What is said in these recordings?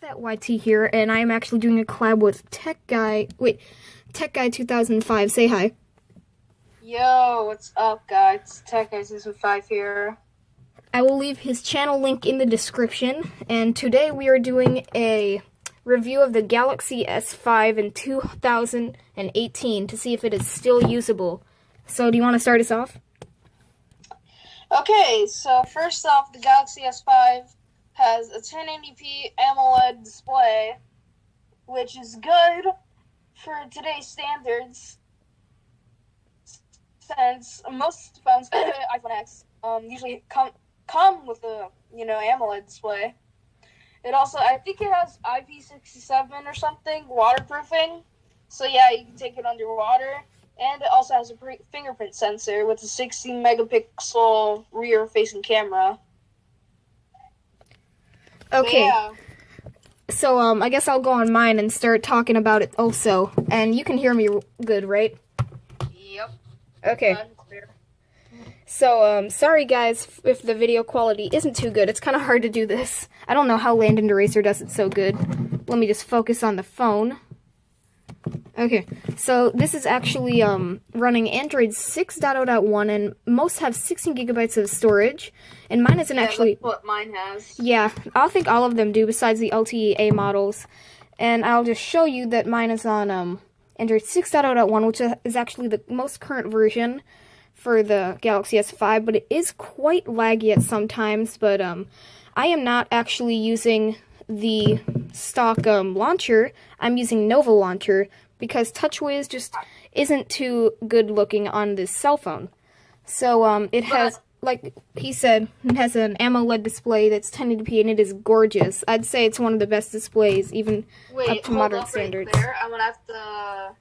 TechGuy2005 here, and I am actually doing a collab with TechGuy2005. Say hi. Yo, what's up, guys? TechGuy2005 here. I will leave his channel link in the description, and today we are doing a review of the Galaxy S5 in 2018 to see if it is still usable. So, do you want to start us off? Okay, so first off, the Galaxy S5 has a 1080p AMOLED display, which is good for today's standards, since most phones, iPhone X, usually come with a AMOLED display. It also, I think it has IP67 or something, waterproofing. So yeah, you can take it underwater. And it also has a fingerprint sensor with a 16 megapixel rear-facing camera. Okay. So, I guess I'll go on mine and start talking about it also. And you can hear me good, right? Yep. Okay. So, sorry guys if the video quality isn't too good. It's kind of hard to do this. I don't know how Land and Eraser does it so good. Let me just focus on the phone. Okay, so this is actually running Android 6.0.1, and most have 16 gigabytes of storage, and mine isn't actually... That's what mine has. Yeah, I think all of them do, besides the LTE models. And I'll just show you that mine is on Android 6.0.1, which is actually the most current version for the Galaxy S5, but it is quite laggy at sometimes, but I am not actually using the stock launcher. I'm using Nova Launcher, because TouchWiz just isn't too good looking on this cell phone. So, it has, like he said, it has an AMOLED display that's 1080p, and it is gorgeous. I'd say it's one of the best displays, even up to modern standards. Right there. I'm gonna have to...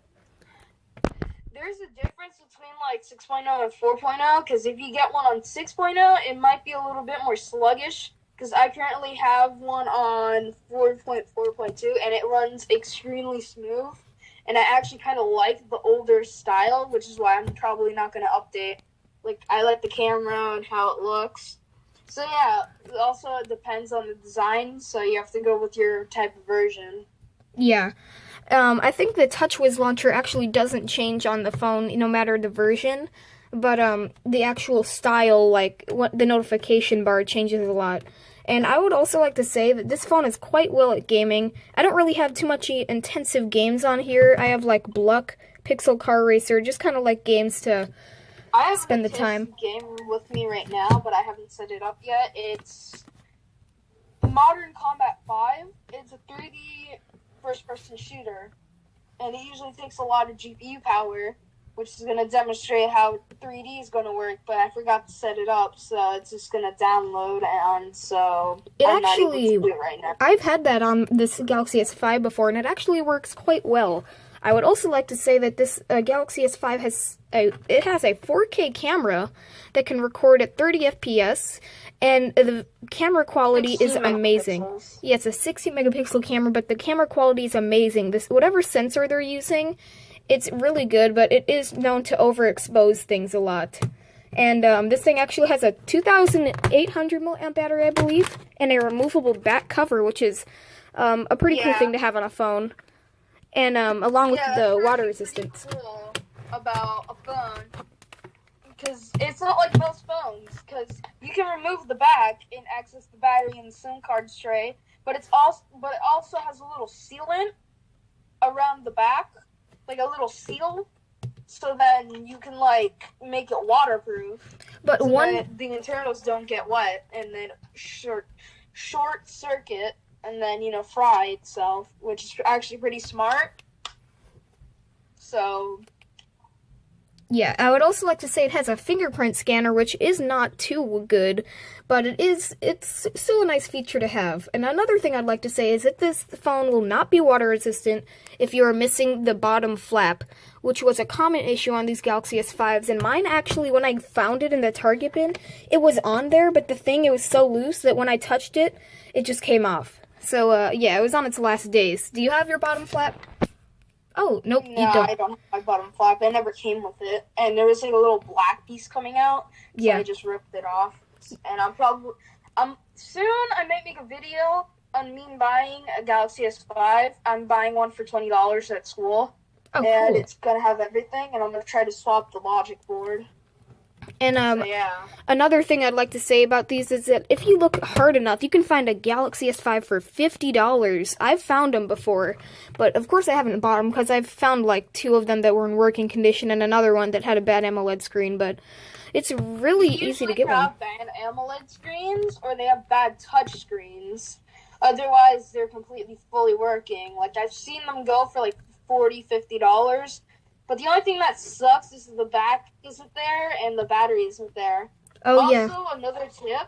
There's a difference between, like, 6.0 and 4.0, because if you get one on 6.0, it might be a little bit more sluggish, because I currently have one on 4.4.2, and it runs extremely smooth. And I actually kind of like the older style, which is why I'm probably not going to update. Like, I like the camera and how it looks. So, yeah, it also depends on the design, so you have to go with your type of version. Yeah. I think the TouchWiz launcher actually doesn't change on the phone, no matter the version. But the actual style, like, the notification bar changes a lot. And I would also like to say that this phone is quite well at gaming. I don't really have too much intensive games on here. I have, like, Bluck, Pixel Car Racer, just kind of like games to spend the time. I have a game with me right now, but I haven't set it up yet. It's Modern Combat 5. It's a 3D first-person shooter, and it usually takes a lot of GPU power, which is going to demonstrate how 3D is going to work, but I forgot to set it up, so it's just going to download, and so I'm not able to do it right now. I've had that on this Galaxy S5 before, and it actually works quite well. I would also like to say that this Galaxy S5 has a 4K camera that can record at 30 FPS, and the camera quality is amazing. Yeah, it's a 60 megapixel camera, but the camera quality is amazing. Whatever sensor they're using, it's really good, but it is known to overexpose things a lot. And this thing actually has a 2,800 milliamp battery, I believe, and a removable back cover, which is a pretty cool thing to have on a phone. And along with the water resistance. Cool about a phone, because it's not like most phones, because you can remove the back and access the battery and the SIM card tray, but it also has a little sealant around the back. Like a little seal, so then you can, like, make it waterproof. But so that the internals don't get wet, and then short circuit, and then, fry itself, which is actually pretty smart. So... yeah, I would also like to say it has a fingerprint scanner, which is not too good, but it's still a nice feature to have. And another thing I'd like to say is that this phone will not be water resistant if you are missing the bottom flap, which was a common issue on these Galaxy S5s. And mine actually, when I found it in the Target bin, it was on there, but it was so loose that when I touched it, it just came off. So, yeah, it was on its last days. Do you have your bottom flap? Oh, nope, no, you don't. I don't have my bottom flap. It never came with it. And there was, like, a little black piece coming out, so I just ripped it off. And soon I might make a video on me buying a Galaxy S5, I'm buying one for $20 at school. Oh, and cool. it's gonna have everything, and I'm gonna try to swap the logic board. And So yeah. another thing I'd like to say about these is that if you look hard enough, you can find a Galaxy S5 for $50. I've found them before, but of course I haven't bought them because I've found like 2 of them that were in working condition and another one that had a bad AMOLED screen, but it's really easy to get one. They have bad AMOLED screens or they have bad touch screens. Otherwise, they're completely fully working. Like, I've seen them go for like $40, $50. But the only thing that sucks is the back isn't there and the battery isn't there. Oh, also, yeah. Another tip,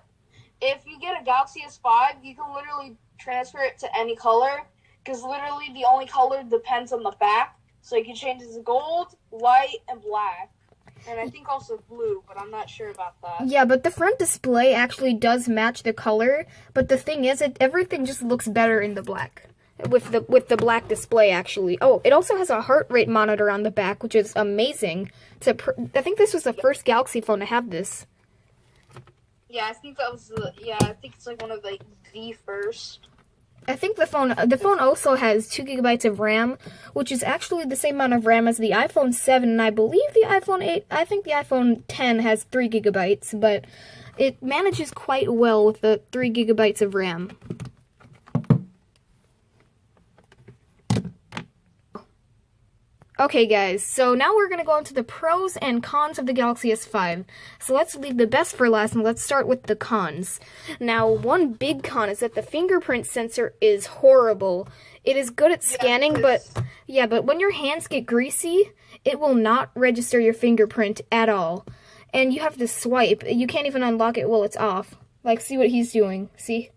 if you get a Galaxy S5, you can literally transfer it to any color, because literally the only color depends on the back. So you can change it to gold, white, and black. And I think also blue, but I'm not sure about that. Yeah, but the front display actually does match the color, but the thing is, everything just looks better in the black. With the black display, actually. Oh, it also has a heart rate monitor on the back, which is amazing. I think this was the first Galaxy phone to have this. Yeah, I think that was I think it's like one of the first. I think the phone also has 2 gigabytes of RAM, which is actually the same amount of RAM as the iPhone 7, and I believe the iPhone 8, I think the iPhone 10 has 3 gigabytes, but it manages quite well with the 3 gigabytes of RAM. Okay guys, so now we're going to go into the pros and cons of the Galaxy S5. So let's leave the best for last and let's start with the cons. Now, one big con is that the fingerprint sensor is horrible. It is good at scanning, but when your hands get greasy, it will not register your fingerprint at all. And you have to swipe. You can't even unlock it while it's off. Like, see what he's doing. See?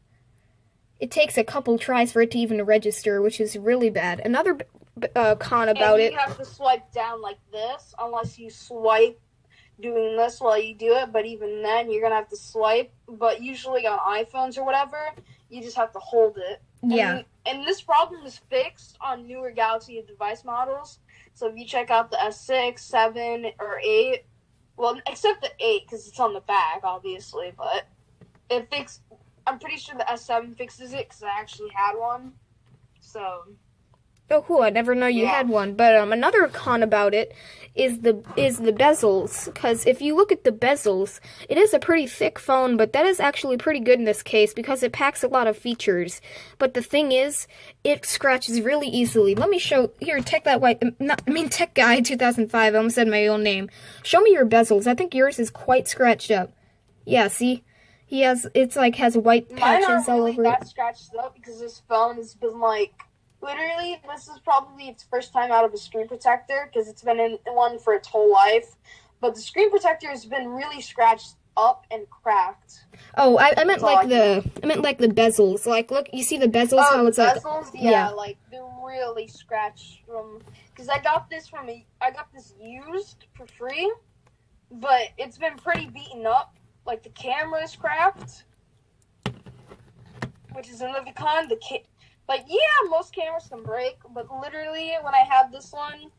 It takes a couple tries for it to even register, which is really bad. Another con about it. You have to swipe down like this, unless you swipe doing this while you do it. But even then, you're gonna have to swipe. But usually on iPhones or whatever, you just have to hold it. Yeah. And this problem is fixed on newer Galaxy device models. So if you check out the S6, 7, or 8, well, except the 8 because it's on the back, obviously. But I'm pretty sure the S7 fixes it because I actually had one. So. Oh, cool! I never know you had one. But another con about it is the bezels. Because if you look at the bezels, it is a pretty thick phone, but that is actually pretty good in this case because it packs a lot of features. But the thing is, it scratches really easily. Let me show here. TechGuy2005. I almost said my own name. Show me your bezels. I think yours is quite scratched up. Yeah, see. Has white patches all over it. Mine aren't really that scratched up because this phone has been like. Literally, this is probably its first time out of a screen protector because it's been in one for its whole life. But the screen protector has been really scratched up and cracked. Oh, I meant like the bezels. Like, look, you see the bezels? How it's like bezels? Yeah, like they're really scratched from. Because I got this used for free, but it's been pretty beaten up. Like the camera is cracked, which is another con. Most cameras can break, but literally, when I had this one,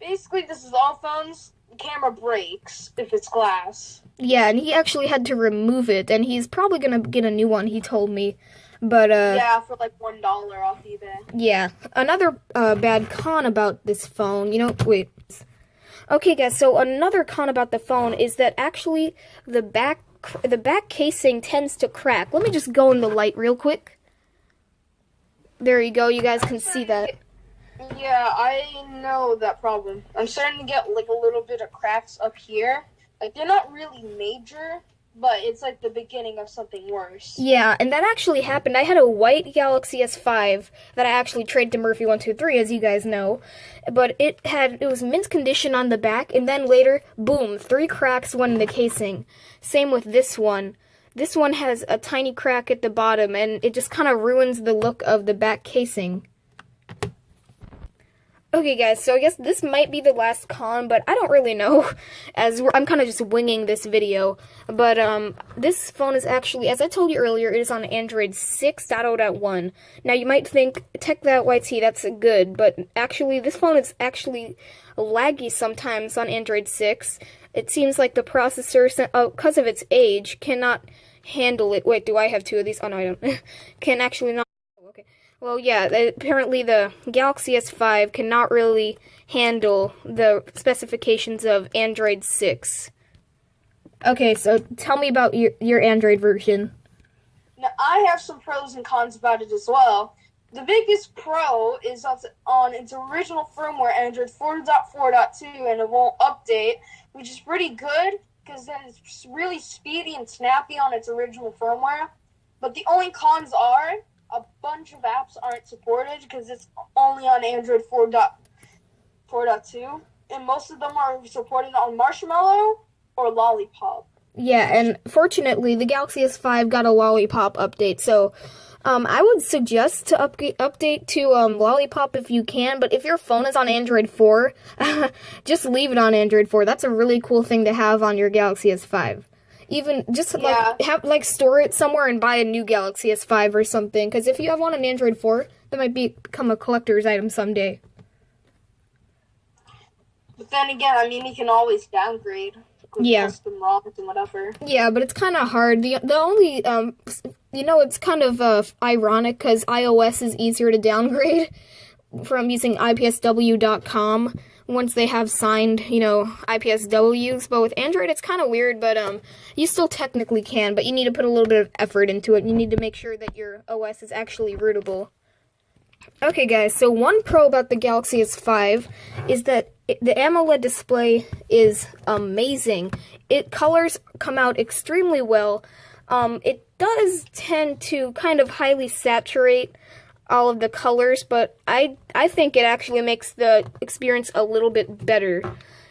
basically, this is all phones, the camera breaks if it's glass. Yeah, and he actually had to remove it, and he's probably gonna get a new one, he told me. But, yeah, for like $1 off eBay. Yeah. Another, bad con about this phone, wait. Okay, guys, so another con about the phone is that actually the back casing tends to crack. Let me just go in the light real quick. There you go, you guys can see that. Yeah, I know that problem. I'm starting to get like a little bit of cracks up here. Like they're not really major, but it's like the beginning of something worse. Yeah, and that actually happened. I had a white Galaxy S5 that I actually traded to Murphy123, as you guys know. But it was mint condition on the back, and then later, boom, 3 cracks went in the casing. Same with this one. This one has a tiny crack at the bottom, and it just kind of ruins the look of the back casing. Okay, guys, so I guess this might be the last con, but I don't really know, as I'm kind of just winging this video. But this phone is actually, as I told you earlier, it is on Android 6.0.1. Now, you might think, TechGuy2005, that's good, but actually, this phone is actually laggy sometimes on Android 6. It seems like the processor, because of its age, cannot handle it. Wait, do I have two of these? Oh, no, I don't. Can actually not. Okay. Well, yeah, apparently the Galaxy S5 cannot really handle the specifications of Android 6. Okay, so tell me about your Android version. Now, I have some pros and cons about it as well. The biggest pro is on its original firmware, Android 4.4.2, and it won't update, which is pretty good, because then it's really speedy and snappy on its original firmware. But the only cons are a bunch of apps aren't supported, because it's only on Android 4.2, and most of them are supported on Marshmallow or Lollipop. Yeah, and fortunately, the Galaxy S5 got a Lollipop update, so I would suggest to update to Lollipop if you can, but if your phone is on Android 4, just leave it on Android 4. That's a really cool thing to have on your Galaxy S5. Even just store it somewhere and buy a new Galaxy S5 or something, because if you have one on Android 4, that might become a collector's item someday. But then again, I mean, you can always downgrade. Yeah. Custom ROMs and whatever. Yeah, but it's kind of hard. The only, it's kind of ironic because iOS is easier to downgrade from using IPSW.com once they have signed, IPSWs. But with Android, it's kind of weird, but you still technically can, but you need to put a little bit of effort into it. You need to make sure that your OS is actually rootable. Okay, guys, so one pro about the Galaxy S5 is that the AMOLED display is amazing. Colors come out extremely well. It does tend to kind of highly saturate all of the colors, but I think it actually makes the experience a little bit better.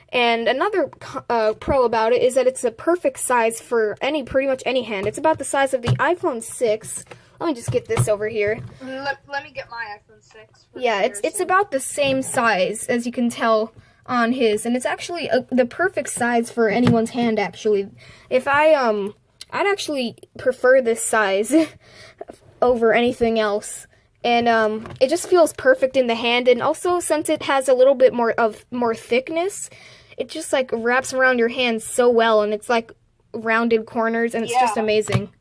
And another pro about it is that it's a perfect size for pretty much any hand. It's about the size of the iPhone 6. Let me just get this over here. Let me get my iPhone 6. Yeah, it's about the same size, as you can tell on his, and it's actually the perfect size for anyone's hand, actually. If I'd actually prefer this size over anything else. And it just feels perfect in the hand, and also since it has a little bit more thickness, it just like wraps around your hand so well, and it's like rounded corners, and it's just amazing.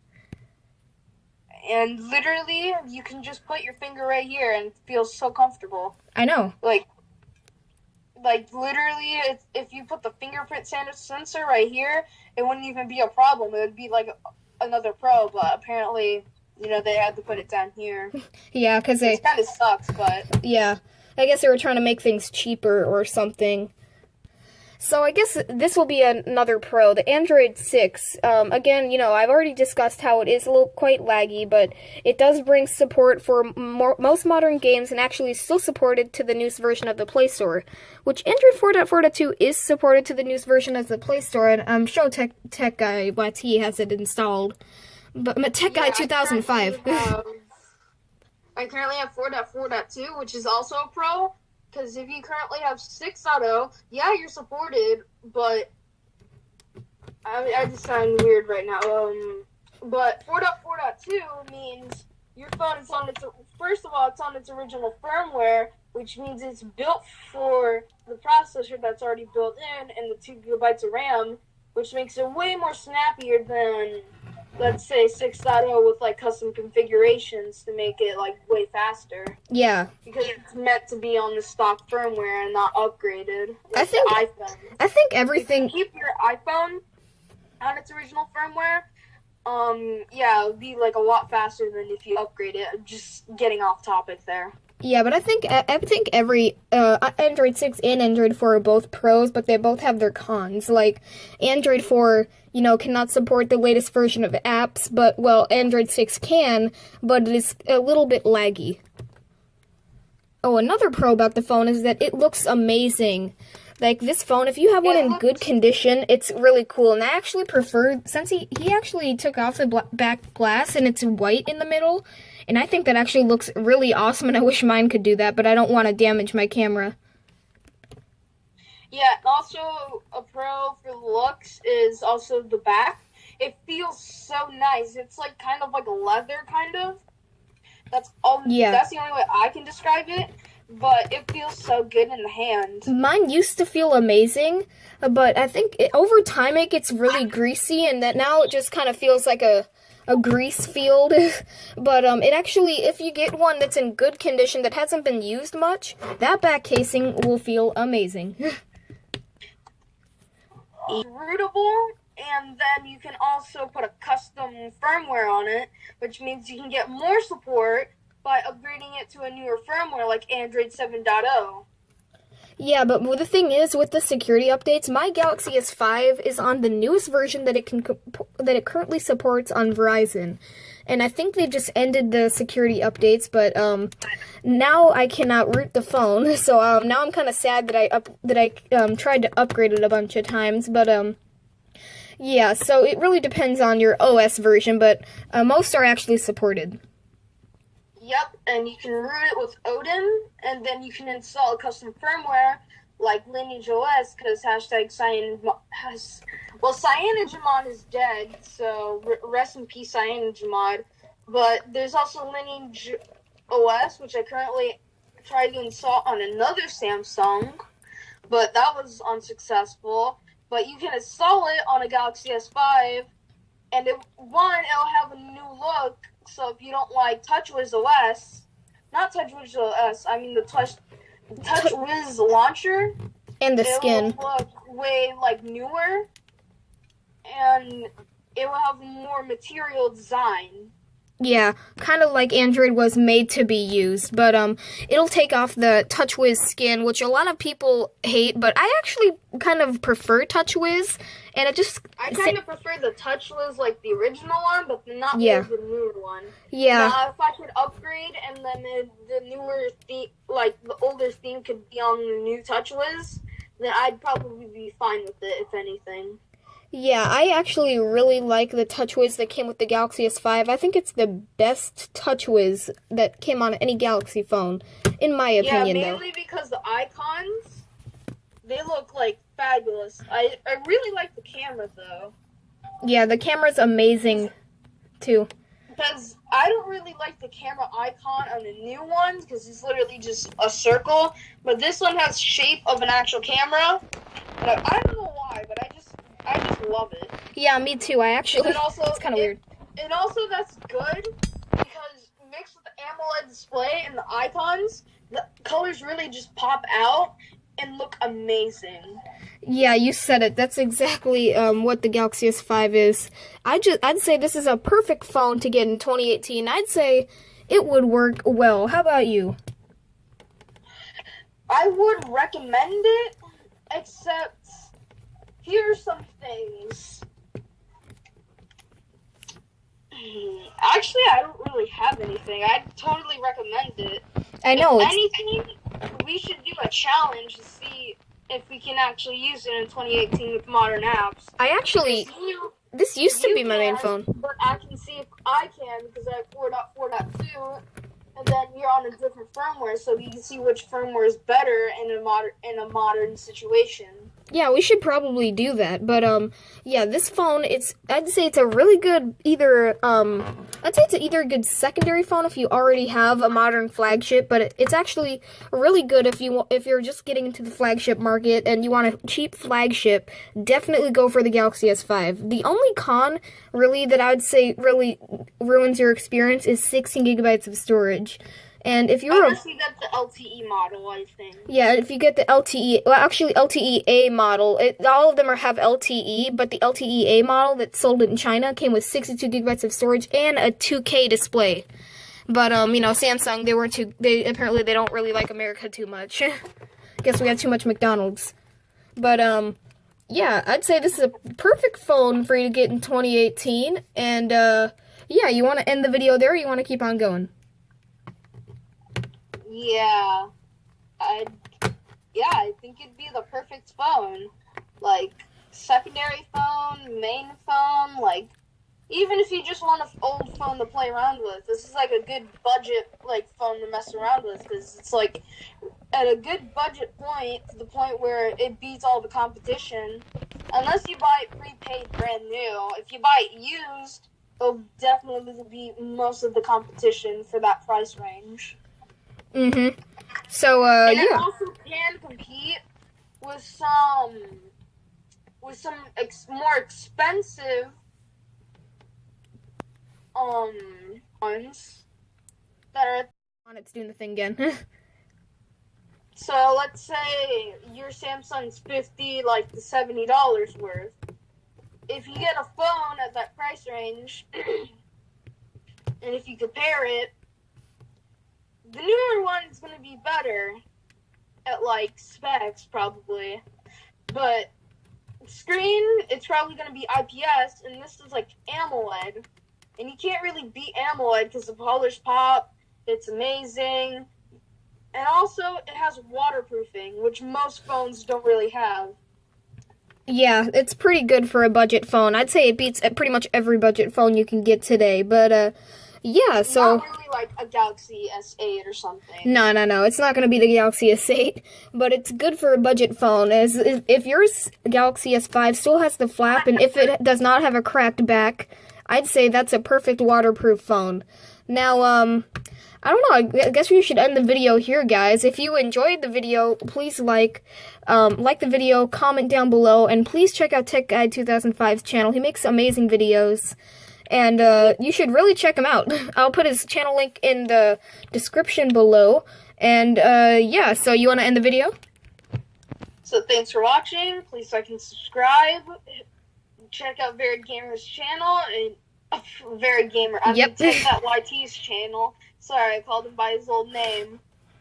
And literally, you can just put your finger right here, and it feels so comfortable. I know. Like literally, if you put the fingerprint sensor right here, it wouldn't even be a problem. It would be like another pro, but apparently, they had to put it down here. Yeah, because it kind of sucks, but yeah, I guess they were trying to make things cheaper or something. So I guess this will be another pro, the Android 6. Again, I've already discussed how it is quite laggy, but it does bring support for most modern games and actually is still supported to the newest version of the Play Store, which Android 4.4.2 is supported to the newest version of the Play Store, and I'm sure TechGuy2005 has it installed. But TechGuy2005. I currently have 4.4.2, which is also a pro. Because if you currently have 6.0, yeah, you're supported, but I just sound weird right now. But 4.4.2 means your phone is on its, first of all, it's on its original firmware, which means it's built for the processor that's already built in and the 2 gigabytes of RAM, which makes it way more snappier than, let's say, 6.0 with, like, custom configurations to make it, like, way faster. Yeah. Because it's meant to be on the stock firmware and not upgraded. I think everything... If you keep your iPhone on its original firmware, yeah, it would be, like, a lot faster than if you upgrade it. Just getting off topic there. Yeah, but I think every Android 6 and Android 4 are both pros, but they both have their cons. Like, Android 4, cannot support the latest version of apps, but, well, Android 6 can, but it is a little bit laggy. Oh, another pro about the phone is that it looks amazing. Like, this phone, if you have one in good condition, it's really cool. And I actually prefer, since he actually took off the back glass and it's white in the middle, and I think that actually looks really awesome, and I wish mine could do that, but I don't want to damage my camera. Yeah, and also a pro for looks is also the back. It feels so nice. It's like kind of like leather, kind of. That's all. Yeah. That's the only way I can describe it. But it feels so good in the hand. Mine used to feel amazing, but I think over time it gets really greasy, and that now it just kind of feels like a grease field. But it actually, if you get one that's in good condition that hasn't been used much, that back casing will feel amazing. Rootable, and then you can also put a custom firmware on it, which means you can get more support by upgrading it to a newer firmware like Android 7.0. Yeah, but the thing is, with the security updates, my Galaxy S5 is on the newest version that it currently supports on Verizon, and I think they've just ended the security updates. But now I cannot root the phone, so now I'm kind of sad that I tried to upgrade it a bunch of times. But yeah, so it really depends on your OS version, but most are actually supported. Yep, and you can root it with Odin, and then you can install a custom firmware like Lineage OS, because CyanogenMod is dead, so rest in peace CyanogenMod. But there's also Lineage OS, which I currently tried to install on another Samsung, but that was unsuccessful. But you can install it on a Galaxy S5, and it'll have a new look. So if you don't like TouchWiz OS, not TouchWiz OS, I mean the TouchWiz launcher, and the skin, it will look way newer, and it will have more material design. Yeah, kind of like Android was made to be used, but it'll take off the TouchWiz skin, which a lot of people hate, but I actually kind of prefer TouchWiz, and I kind of prefer the TouchWiz, like the original one, but not the newer one. Yeah. Now, if I could upgrade, and then the newer theme, like the older theme, could be on the new TouchWiz, then I'd probably be fine with it, if anything. Yeah, I actually really like the TouchWiz that came with the Galaxy S5. I think it's the best TouchWiz that came on any Galaxy phone, in my opinion, though. Yeah, mainly because the icons, they look fabulous. I really like the camera, though. Yeah, the camera's amazing, too. Because I don't really like the camera icon on the new ones, because it's literally just a circle. But this one has shape of an actual camera. And I don't know why, but I just love it. Yeah, me too. It's kind of weird. And also that's good, because mixed with the AMOLED display and the icons, the colors really just pop out and look amazing. Yeah, you said it. That's exactly what the Galaxy S5 is. I'd say this is a perfect phone to get in 2018. I'd say it would work well. How about you? I would recommend it, except here are some things. Actually, I don't really have anything. I'd totally recommend it. I know. If anything, we should do a challenge to see if we can actually use it in 2018 with modern apps. This used to be my main phone. But I can see if I can, because I have 4.4.2, and then you're on a different firmware, so you can see which firmware is better in a modern situation. Yeah, we should probably do that. But yeah, this phone, I'd say it's a really good either a good secondary phone if you already have a modern flagship, but it's actually really good if you're just getting into the flagship market and you want a cheap flagship. Definitely go for the Galaxy S5. The only con really that I would say really ruins your experience is 16 gigabytes of storage. And if you're honestly, that's the LTE model, I think. Yeah, if you get the LTE, well, actually LTE-A model, all of them have LTE, but the LTE-A model that sold in China came with 62 gigabytes of storage and a 2K display. But Samsung, they apparently don't really like America too much. Guess we got too much McDonald's. But yeah, I'd say this is a perfect phone for you to get in 2018. And yeah, you want to end the video there, or you want to keep on going? Yeah, I think it'd be the perfect phone. Secondary phone, main phone, even if you just want an old phone to play around with, this is a good budget, phone to mess around with, because it's, at a good budget point, to the point where it beats all the competition, unless you buy it prepaid brand new. If you buy it used, it'll definitely beat most of the competition for that price range. Mm-hmm. So, and yeah. it also can compete with some more expensive ones that are On, it's doing the thing again. so let's say your Samsung's $50 to $70 worth. If you get a phone at that price range, and if you compare it, the newer one's going to be better at like specs probably, but screen, it's probably going to be IPS, and this is like AMOLED, and you can't really beat AMOLED because the polished pop, it's amazing, and also it has waterproofing, which most phones don't really have. Yeah, it's pretty good for a budget phone. I'd say it beats pretty much every budget phone you can get today, but yeah, so... Not really like a Galaxy S8 or something. No, it's not going to be the Galaxy S8, but it's good for a budget phone. As if your Galaxy S5 still has the flap, and if it does not have a cracked back, I'd say that's a perfect waterproof phone. Now, I don't know, I guess we should end the video here, guys. If you enjoyed the video, please like the video, comment down below, and please check out TechGuy2005's channel. He makes amazing videos. And you should really check him out. I'll put his channel link in the description below. And yeah, so you want to end the video? So thanks for watching. Please like and subscribe. Check out Varied Gamer's channel. And Varied Gamer. I mean, TechGuy2005's channel. Sorry, I called him by his old name.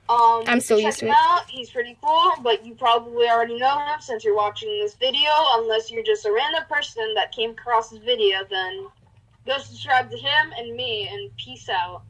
I'm still used to it. Check him out. He's pretty cool, but you probably already know him since you're watching this video. Unless you're just a random person that came across this video, then... go subscribe to him and me, and peace out.